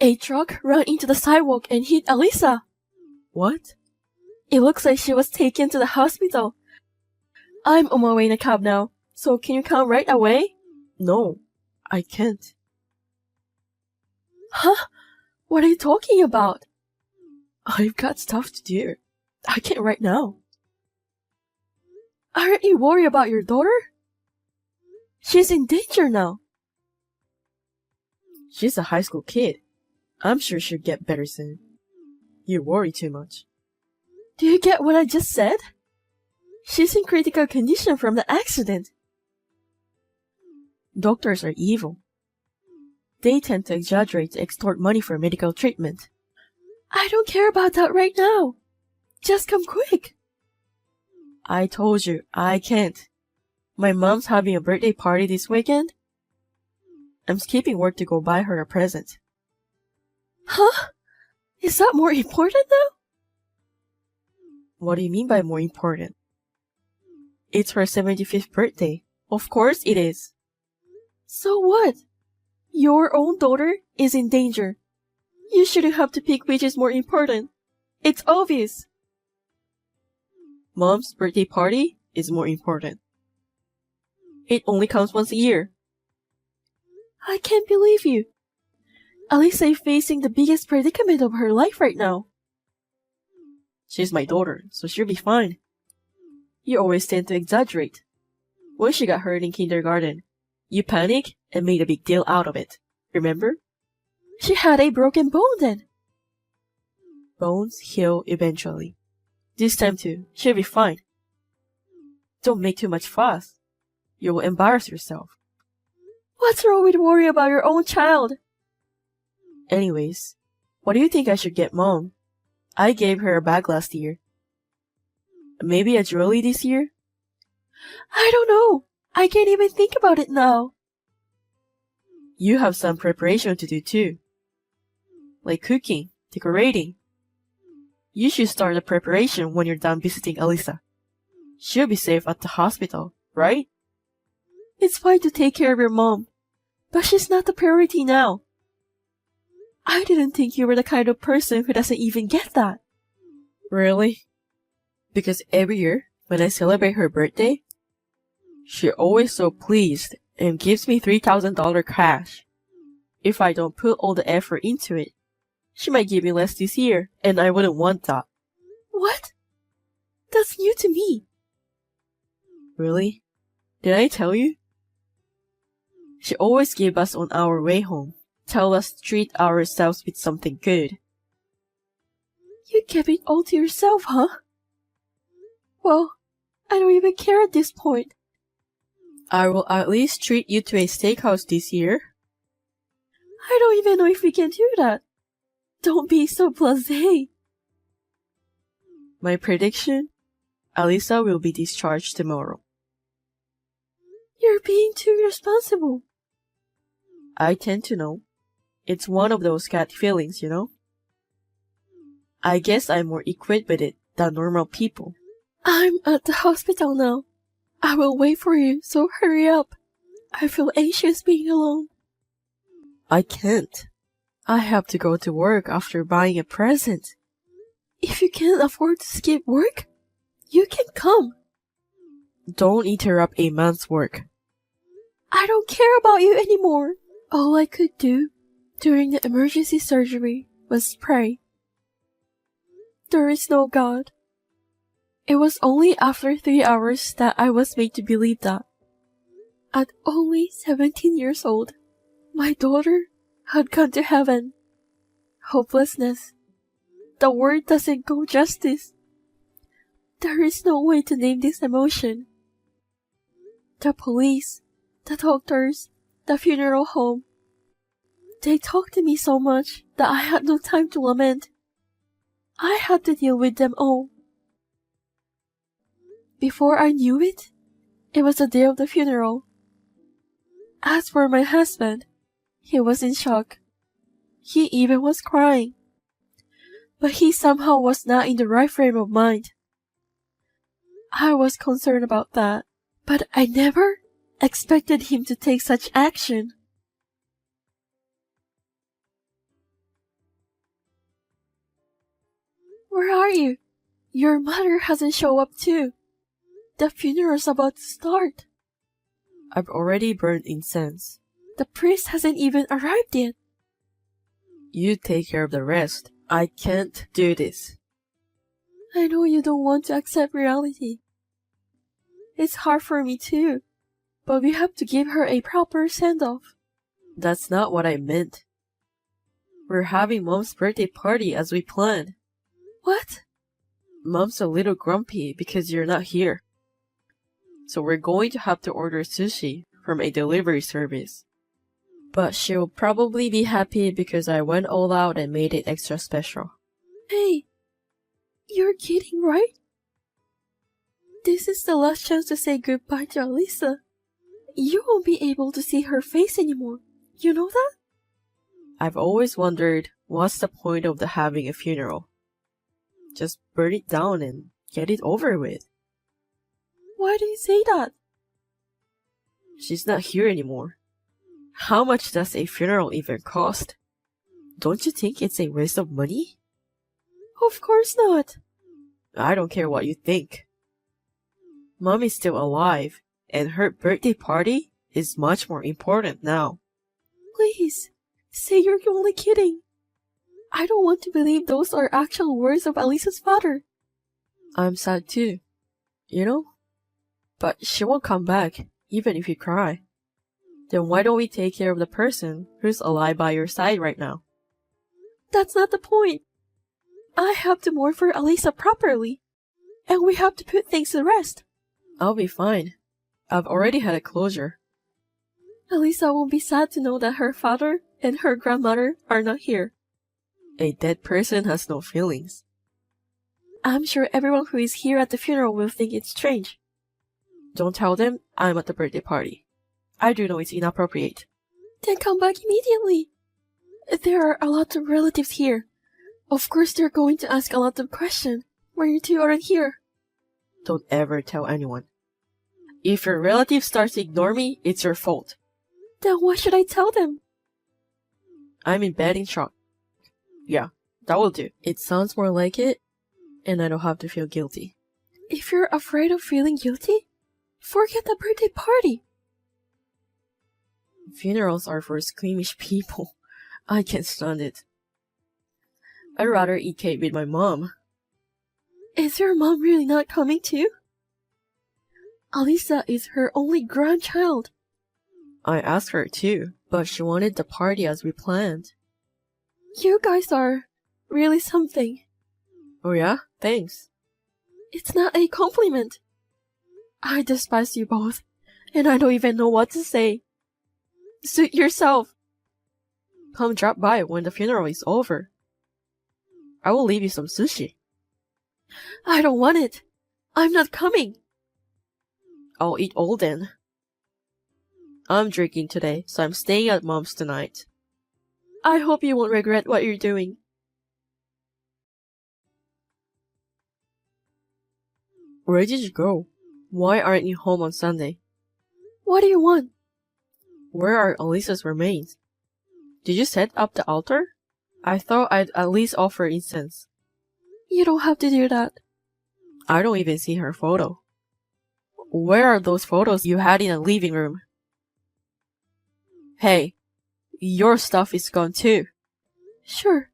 A truck ran into the sidewalk and hit Alyssa. What? It looks like she was taken to the hospital. I'm on my way in a cab now, so can you come right away? No, I can't. Huh? What are you talking about? I've got stuff to do. I can't right now. Aren't you worried about your daughter? She's in danger now. She's a high school kid. I'm sure she'll get better soon. You worry too much. Do you get what I just said? She's in critical condition from the accident. Doctors are evil. They tend to exaggerate to extort money for medical treatment. I don't care about that right now. Just come quick. I told you, I can't. My mom's having a birthday party this weekend. I'm skipping work to go buy her a present. Huh? Is that more important now? What do you mean by more important? It's her 75th birthday. Of course it is. So what? Your own daughter is in danger. You shouldn't have to pick which is more important. It's obvious. Mom's birthday party is more important. It only comes once a year. I can't believe you. Alyssa is facing the biggest predicament of her life right now. She's my daughter, so she'll be fine. You always tend to exaggerate. When she got hurt in kindergarten, you panicked and made a big deal out of it. Remember? She had a broken bone then. Bones heal eventually. This time too, she'll be fine. Don't make too much fuss. You will embarrass yourself. What's wrong with worry about your own child? Anyways, what do you think I should get Mom? I gave her a bag last year. Maybe a jewelry this year? I don't know. I can't even think about it now. You have some preparation to do too. Like cooking, decorating. You should start the preparation when you're done visiting Alyssa. She'll be safe at the hospital, right? It's fine to take care of your mom, but she's not the priority now. I didn't think you were the kind of person who doesn't even get that. Really? Because every year, when I celebrate her birthday, she's always so pleased and gives me $3,000 cash. If I don't put all the effort into it, she might give me less this year, and I wouldn't want that. What? That's new to me. Really? Did I tell you? She always gives us on our way home. Tell us to treat ourselves with something good. You kept it all to yourself, huh? Well, I don't even care at this point. I will at least treat you to a steakhouse this year. I don't even know if we can do that. Don't be so blasé. My prediction? Alyssa will be discharged tomorrow. You're being too irresponsible. I tend to know. It's one of those cat feelings, you know? I guess I'm more equipped with it than normal people. I'm at the hospital now. I will wait for you, so hurry up. I feel anxious being alone. I can't. I have to go to work after buying a present. If you can't afford to skip work, you can come. Don't interrupt a man's work. I don't care about you anymore. All I could do during the emergency surgery was pray. There is no God. It was only after 3 hours that I was made to believe that. At only 17 years old, my daughter had gone to heaven. Hopelessness. The word doesn't go justice. There is no way to name this emotion. The police, the doctors, the funeral home. They talked to me so much that I had no time to lament. I had to deal with them all. Before I knew it, it was the day of the funeral. As for my husband, he was in shock. He even was crying. But he somehow was not in the right frame of mind. I was concerned about that, but I never expected him to take such action. Where are you? Your mother hasn't shown up too. The funeral's about to start. I've already burned incense. The priest hasn't even arrived yet. You take care of the rest. I can't do this. I know you don't want to accept reality. It's hard for me too, but we have to give her a proper send-off. That's not what I meant. We're having Mom's birthday party as we planned. What? Mom's a little grumpy because you're not here. So we're going to have to order sushi from a delivery service. But she'll probably be happy because I went all out and made it extra special. Hey, you're kidding, right? This is the last chance to say goodbye to Alisa. You won't be able to see her face anymore. You know that? I've always wondered, what's the point of having a funeral? Just burn it down and get it over with. Why do you say that? She's not here anymore. How much does a funeral even cost? Don't you think it's a waste of money? Of course not. I don't care what you think. Mom is still alive, and her birthday party is much more important now. Please, say you're only kidding. I don't want to believe those are actual words of Alisa's father. I'm sad too, you know? But she won't come back, even if you cry. Then why don't we take care of the person who's alive by your side right now? That's not the point. I have to mourn for Alisa properly, and we have to put things to rest. I'll be fine. I've already had a closure. Alisa won't be sad to know that her father and her grandmother are not here. A dead person has no feelings. I'm sure everyone who is here at the funeral will think it's strange. Don't tell them I'm at the birthday party. I do know it's inappropriate. Then come back immediately. There are a lot of relatives here. Of course they're going to ask a lot of questions when you two aren't here. Don't ever tell anyone. If your relative starts to ignore me, it's your fault. Then why should I tell them? I'm in bed in shock. Yeah, that will do. It sounds more like it, and I don't have to feel guilty. If you're afraid of feeling guilty, forget the birthday party. Funerals are for squeamish people. I can't stand it. I'd rather eat cake with my mom. Is your mom really not coming too? Alisa is her only grandchild. I asked her too, but she wanted the party as we planned. You guys are really something. Oh yeah? Thanks. It's not a compliment. I despise you both, and I don't even know what to say. Suit yourself. Come drop by when the funeral is over. I will leave you some sushi. I don't want it. I'm not coming. I'll eat all then. I'm drinking today, so I'm staying at Mom's tonight. I hope you won't regret what you're doing. Where did you go? Why aren't you home on Sunday? What do you want? Where are Alisa's remains? Did you set up the altar? I thought I'd at least offer incense. You don't have to do that. I don't even see her photo. Where are those photos you had in the living room? Hey, your stuff is gone too. Sure.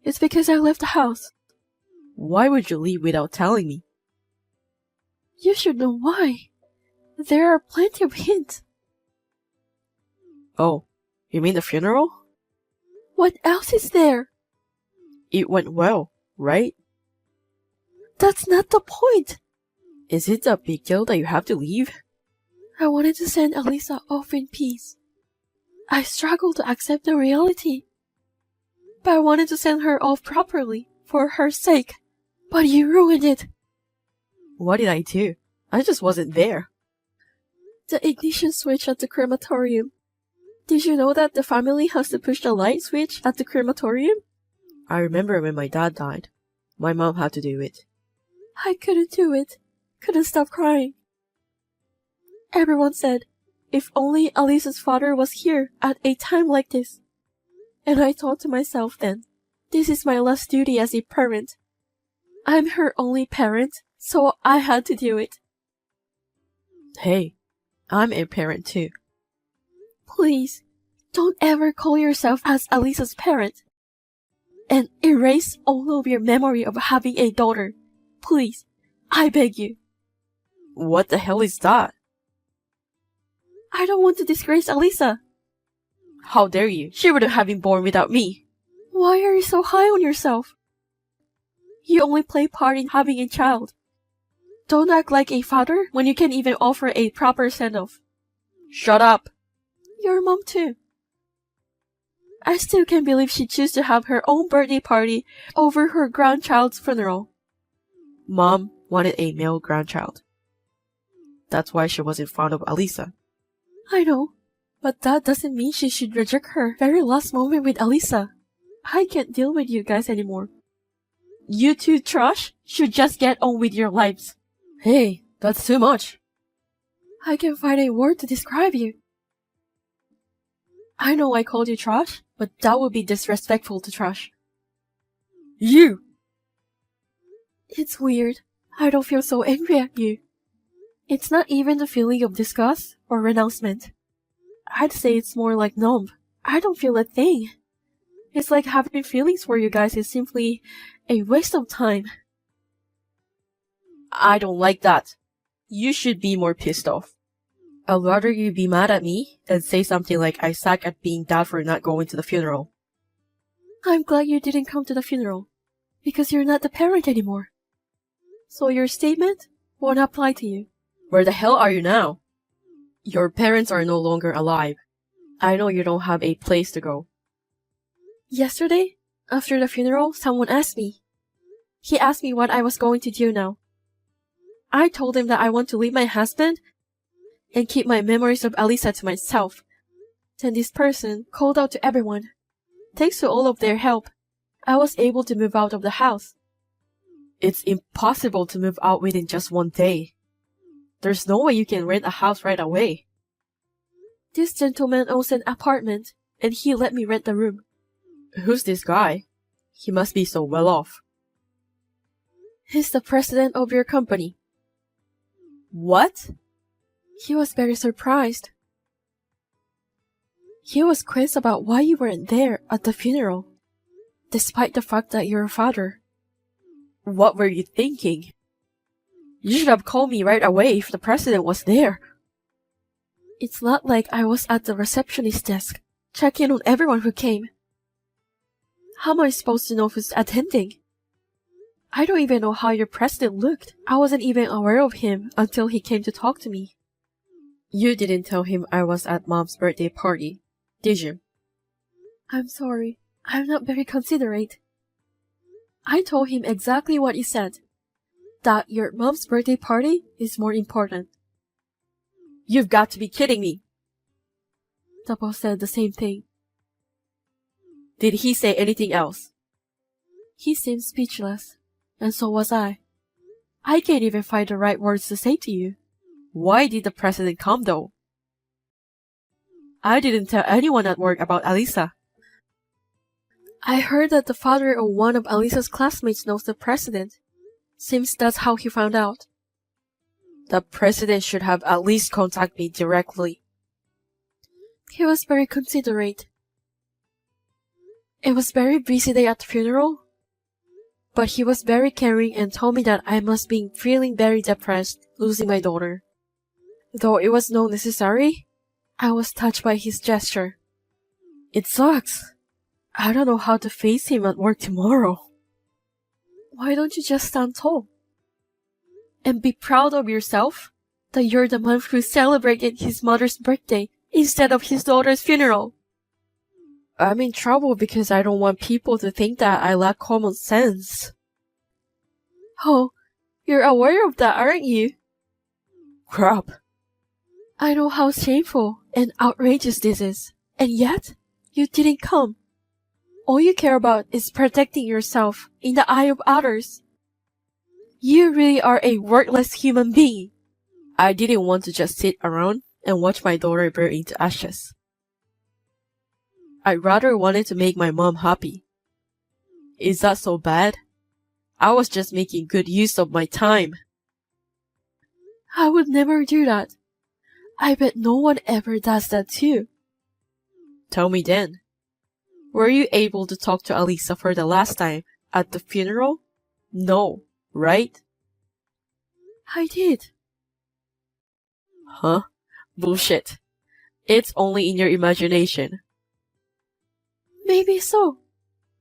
It's because I left the house. Why would you leave without telling me? You should know why. There are plenty of hints. Oh, you mean the funeral? What else is there? It went well, right? That's not the point. Is it a big deal that you have to leave? I wanted to send Alisa off in peace. I struggled to accept the reality. But I wanted to send her off properly, for her sake. But you ruined it. What did I do? I just wasn't there. The ignition switch at the crematorium. Did you know that the family has to push the light switch at the crematorium? I remember when my dad died. My mom had to do it. I couldn't do it. Couldn't stop crying. Everyone said, if only Alisa's father was here at a time like this. And I thought to myself then, this is my last duty as a parent. I'm her only parent, so I had to do it. Hey, I'm a parent too. Please, don't ever call yourself as Alisa's parent. And erase all of your memory of having a daughter. Please, I beg you. What the hell is that? I don't want to disgrace Alisa. How dare you? She wouldn't have been born without me. Why are you so high on yourself? You only play part in having a child. Don't act like a father when you can't even offer a proper send-off. Shut up. Your mom too. I still can't believe she chose to have her own birthday party over her grandchild's funeral. Mom wanted a male grandchild. That's why she wasn't fond of Alisa. I know, but that doesn't mean she should reject her very last moment with Alisa. I can't deal with you guys anymore. You two trash should just get on with your lives. Hey, that's too much. I can't find a word to describe you. I know I called you trash, but that would be disrespectful to trash. You! It's weird. I don't feel so angry at you. It's not even the feeling of disgust or renouncement. I'd say it's more like numb. I don't feel a thing. It's like having feelings for you guys is simply a waste of time. I don't like that. You should be more pissed off. I'd rather you be mad at me than say something like I suck at being dad for not going to the funeral. I'm glad you didn't come to the funeral, because you're not the parent anymore. So your statement won't apply to you. Where the hell are you now? Your parents are no longer alive. I know you don't have a place to go. Yesterday, after the funeral, someone asked me. He asked me what I was going to do now. I told him that I want to leave my husband and keep my memories of Alisa to myself. Then this person called out to everyone. Thanks to all of their help, I was able to move out of the house. It's impossible to move out within just one day. There's no way you can rent a house right away. This gentleman owns an apartment, and he let me rent the room. Who's this guy? He must be so well off. He's the president of your company. What? He was very surprised. He was quizzed about why you weren't there at the funeral, despite the fact that you're a father. What were you thinking? You should have called me right away if the president was there. It's not like I was at the receptionist desk, checking on everyone who came. How am I supposed to know who's attending? I don't even know how your president looked. I wasn't even aware of him until he came to talk to me. You didn't tell him I was at Mom's birthday party, did you? I'm sorry. I'm not very considerate. I told him exactly what you said. That your mom's birthday party is more important. You've got to be kidding me. The boss said the same thing. Did he say anything else? He seemed speechless, and so was I. I can't even find the right words to say to you. Why did the president come though? I didn't tell anyone at work about Alisa. I heard that the father of one of Alisa's classmates knows the president. Seems that's how he found out. The president should have at least contacted me directly. He was very considerate. It was very busy day at the funeral, but he was very caring and told me that I must be feeling very depressed losing my daughter. Though it was not necessary, I was touched by his gesture. It sucks. I don't know how to face him at work tomorrow. Why don't you just stand tall? And be proud of yourself that you're the one who celebrated his mother's birthday instead of his daughter's funeral. I'm in trouble because I don't want people to think that I lack common sense. Oh, you're aware of that, aren't you? Crap. I know how shameful and outrageous this is, and yet, you didn't come. All you care about is protecting yourself in the eye of others. You really are a worthless human being. I didn't want to just sit around and watch my daughter burn into ashes. I rather wanted to make my mom happy. Is that so bad? I was just making good use of my time. I would never do that. I bet no one ever does that too. Tell me then. Were you able to talk to Alisa for the last time at the funeral? No, right? I did. Huh? Bullshit. It's only in your imagination. Maybe so.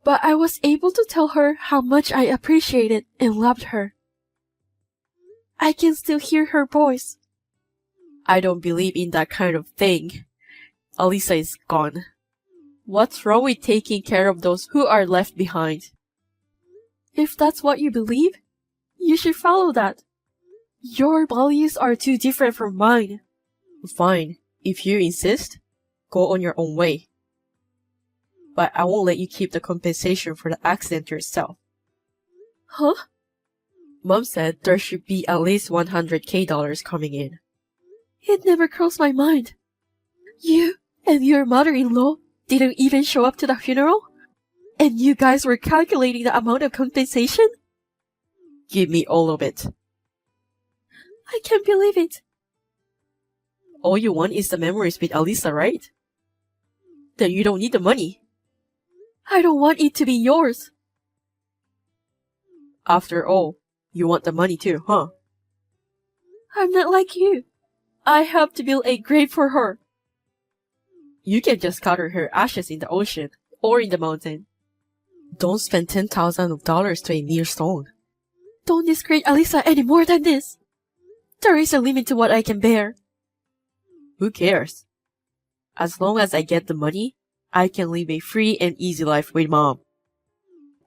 But I was able to tell her how much I appreciated and loved her. I can still hear her voice. I don't believe in that kind of thing. Alisa is gone. What's wrong with taking care of those who are left behind? If that's what you believe, you should follow that. Your values are too different from mine. Fine, if you insist, go on your own way. But I won't let you keep the compensation for the accident yourself. Huh? Mom said there should be at least $100K coming in. It never crossed my mind. You and your mother-in-law didn't even show up to the funeral? And you guys were calculating the amount of compensation? Give me all of it. I can't believe it. All you want is the memories with Alisa, right? Then you don't need the money. I don't want it to be yours. After all, you want the money too, huh? I'm not like you. I have to build a grave for her. You can just scatter her ashes in the ocean or in the mountain. Don't spend $10,000 to a mere stone. Don't disgrace Alisa any more than this. There is a limit to what I can bear. Who cares? As long as I get the money, I can live a free and easy life with Mom.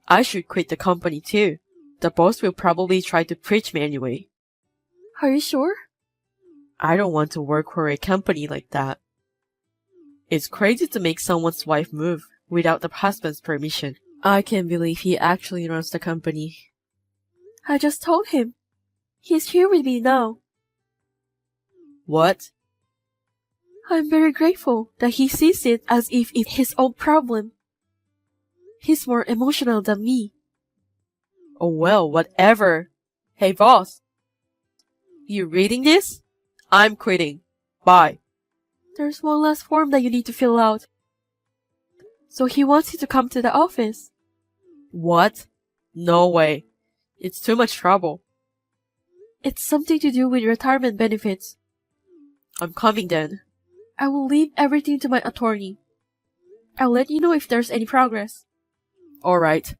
I should quit the company too. The boss will probably try to preach me anyway. Are you sure? I don't want to work for a company like that. It's crazy to make someone's wife move without the husband's permission. I can't believe he actually runs the company. I just told him. He's here with me now. What? I'm very grateful that he sees it as if it's his own problem. He's more emotional than me. Oh well, whatever. Hey boss. You reading this? I'm quitting. Bye. There's one last form that you need to fill out. So he wants you to come to the office. What? No way. It's too much trouble. It's something to do with retirement benefits. I'm coming then. I will leave everything to my attorney. I'll let you know if there's any progress. Alright.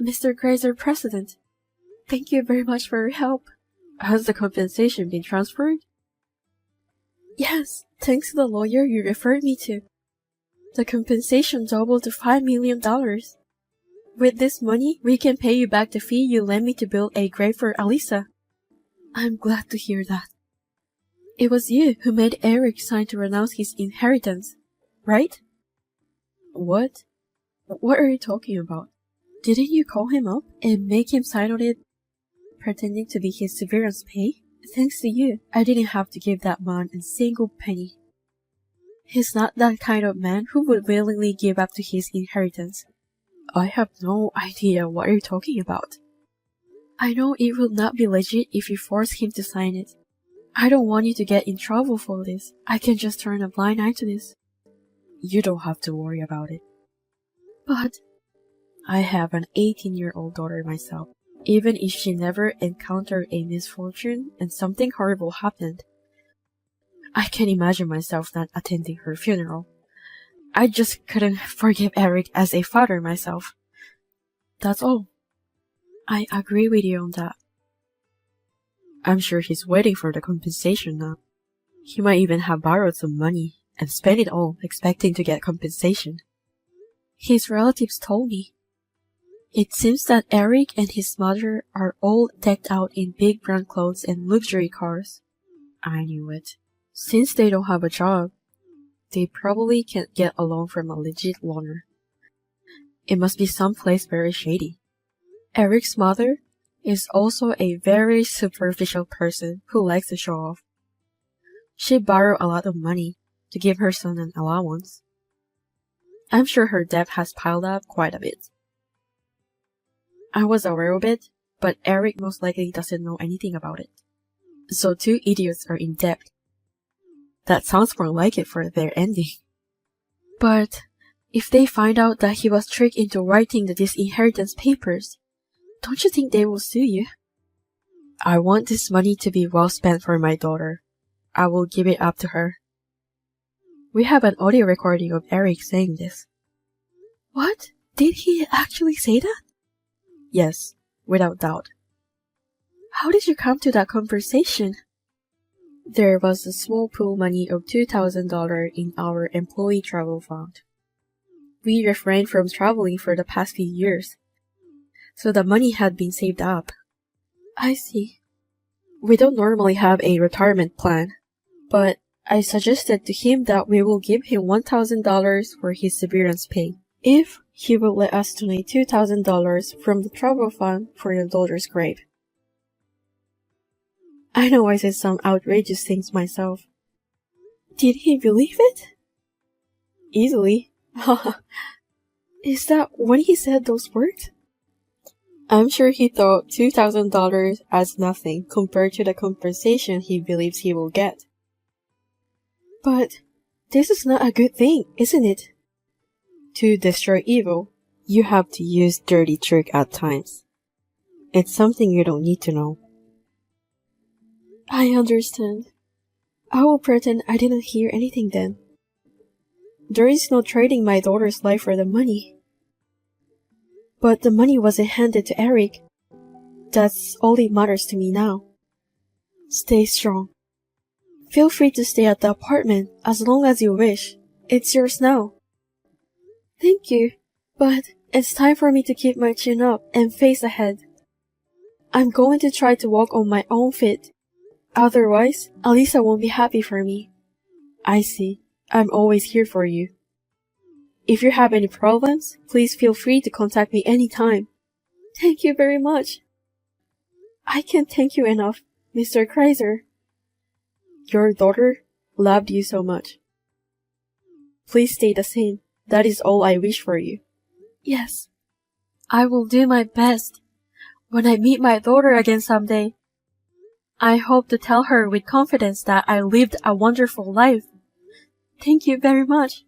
Mr. Grazer, President, thank you very much for your help. Has the compensation been transferred? Yes, thanks to the lawyer you referred me to. The compensation doubled to $5 million. With this money, we can pay you back the fee you lent me to build a grave for Alisa. I'm glad to hear that. It was you who made Eric sign to renounce his inheritance, right? What? What are you talking about? Didn't you call him up and make him sign on it, pretending to be his severance pay? Thanks to you, I didn't have to give that man a single penny. He's not that kind of man who would willingly give up to his inheritance. I have no idea what you're talking about. I know it will not be legit if you force him to sign it. I don't want you to get in trouble for this. I can just turn a blind eye to this. You don't have to worry about it. But I have an 18-year-old daughter myself. Even if she never encountered a misfortune and something horrible happened, I can imagine myself not attending her funeral. I just couldn't forgive Eric as a father myself. That's all. I agree with you on that. I'm sure he's waiting for the compensation now. He might even have borrowed some money and spent it all expecting to get compensation. His relatives told me. It seems that Eric and his mother are all decked out in big brand clothes and luxury cars. I knew it. Since they don't have a job, they probably can't get a loan from a legit loaner. It must be someplace very shady. Eric's mother is also a very superficial person who likes to show off. She borrowed a lot of money to give her son an allowance. I'm sure her debt has piled up quite a bit. I was aware of it, but Eric most likely doesn't know anything about it. So 2 idiots are in debt. That sounds more like it for their ending. But if they find out that he was tricked into writing the disinheritance papers, don't you think they will sue you? I want this money to be well spent for my daughter. I will give it up to her. We have an audio recording of Eric saying this. What? Did he actually say that? Yes, without doubt. How did you come to that conversation? There was a small pool money of $2,000 in our employee travel fund. We refrained from traveling for the past few years, so the money had been saved up. I see. We don't normally have a retirement plan, but I suggested to him that we will give him $1,000 for his severance pay if he will let us donate $2,000 from the travel fund for your daughter's grave. I know I said some outrageous things myself. Did he believe it? Easily. Is that when he said those words? I'm sure he thought $2,000 as nothing compared to the compensation he believes he will get. But this is not a good thing, isn't it? To destroy evil, you have to use dirty trick at times. It's something you don't need to know. I understand. I will pretend I didn't hear anything then. There is no trading my daughter's life for the money. But the money wasn't handed to Eric. That's all that matters to me now. Stay strong. Feel free to stay at the apartment as long as you wish. It's yours now. Thank you, but it's time for me to keep my chin up and face ahead. I'm going to try to walk on my own feet. Otherwise, Alisa won't be happy for me. I see. I'm always here for you. If you have any problems, please feel free to contact me anytime. Thank you very much. I can't thank you enough, Mr. Kreiser. Your daughter loved you so much. Please stay the same. That is all I wish for you. Yes. I will do my best. When I meet my daughter again someday, I hope to tell her with confidence that I lived a wonderful life. Thank you very much.